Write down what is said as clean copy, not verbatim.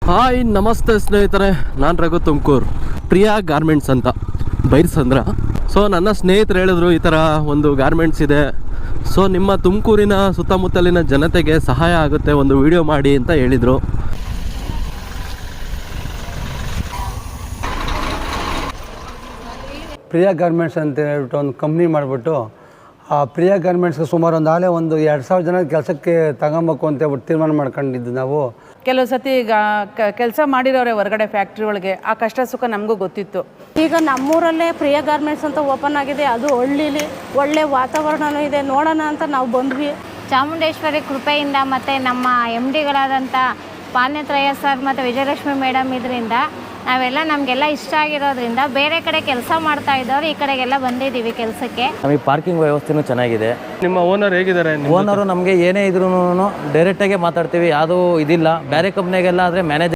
Hi ನಮಸ್ತೆ ಸ್ನೇಹಿತರೆ, ನಾನು ರಘು ತುಮಕೂರು, ಪ್ರಿಯಾ ಗಾರ್ಮೆಂಟ್ಸ್ ಅಂತ ಬೈರ್ಸಂದ್ರ. ಸೊ ನನ್ನ ಸ್ನೇಹಿತರು ಹೇಳಿದ್ರು ಈ ಥರ ಒಂದು ಗಾರ್ಮೆಂಟ್ಸ್ ಇದೆ, ಸೊ ನಿಮ್ಮ ತುಮಕೂರಿನ ಸುತ್ತಮುತ್ತಲಿನ ಜನತೆಗೆ ಸಹಾಯ ಆಗುತ್ತೆ, ಒಂದು ವಿಡಿಯೋ ಮಾಡಿ ಅಂತ ಹೇಳಿದರು. ಪ್ರಿಯಾ ಗಾರ್ಮೆಂಟ್ಸ್ ಅಂತ ಹೇಳ್ಬಿಟ್ಟು ಒಂದು ಕಂಪ್ನಿ ಮಾಡಿಬಿಟ್ಟು ಆ ಪ್ರಿಯಾ ಗಾರ್ಮೆಂಟ್ಸ್ಗೆ ಸುಮಾರು ಒಂದು 2,000 ಜನ ಕೆಲಸಕ್ಕೆ ತಗೊಬೇಕು ಅಂತ ಹೇಳ್ಬಿಟ್ಟು ತೀರ್ಮಾನ ಮಾಡ್ಕೊಂಡಿದ್ದು ನಾವು. ಕೆಲವು ಸತಿ ಕೆಲಸ ಮಾಡಿರೋರೆ ಹೊರಗಡೆ ಫ್ಯಾಕ್ಟ್ರಿ ಒಳಗೆ, ಆ ಕಷ್ಟ ಸುಖ ನಮಗೂ ಗೊತ್ತಿತ್ತು. ಈಗ ನಮ್ಮೂರಲ್ಲೇ ಪ್ರಿಯಾ ಗಾರ್ಮೆಂಟ್ಸ್ ಅಂತ ಓಪನ್ ಆಗಿದೆ, ಅದು ಹಳ್ಳಿಲಿ ಒಳ್ಳೆ ವಾತಾವರಣನೂ ಇದೆ, ನೋಡೋಣ ಅಂತ ನಾವು ಬಂದ್ವಿ. ಚಾಮುಂಡೇಶ್ವರಿ ಕೃಪೆಯಿಂದ ಮತ್ತು ನಮ್ಮ ಎಮ್ ಡಿಗಳಾದಂಥ ಪಾಲ್ಯತ್ರಯ ಸರ್ ಮತ್ತು ವಿಜಯಲಕ್ಷ್ಮಿ ಮೇಡಮ್ ಇದರಿಂದ ನಾವೆಲ್ಲ ನಮಗೆಲ್ಲ ಇಷ್ಟ ಆಗಿರೋದ್ರಿಂದ ಬೇರೆ ಕಡೆ ಕೆಲಸ ಮಾಡ್ತಾ ಇದ್ದವ್ರು ಈ ಕಡೆಗೆಲ್ಲ ಬಂದಿದ್ದೀವಿ ಕೆಲಸಕ್ಕೆ. ನಮಗೆ ಪಾರ್ಕಿಂಗ್ ವ್ಯವಸ್ಥೆನೂ ಚೆನ್ನಾಗಿದೆ. ನಿಮ್ಮ ಓನರ್ ಹೇಗಿದ್ದಾರೆ? ಓನರು ನಮಗೆ ಏನೇ ಇದ್ರೂ ಡೈರೆಕ್ಟಾಗೆ ಮಾತಾಡ್ತೀವಿ, ಯಾವುದೂ ಇದಿಲ್ಲ. ಬೇರೆ ಕಂಪ್ನಿಗೆಲ್ಲ ಆದರೆ ಮ್ಯಾನೇಜರ್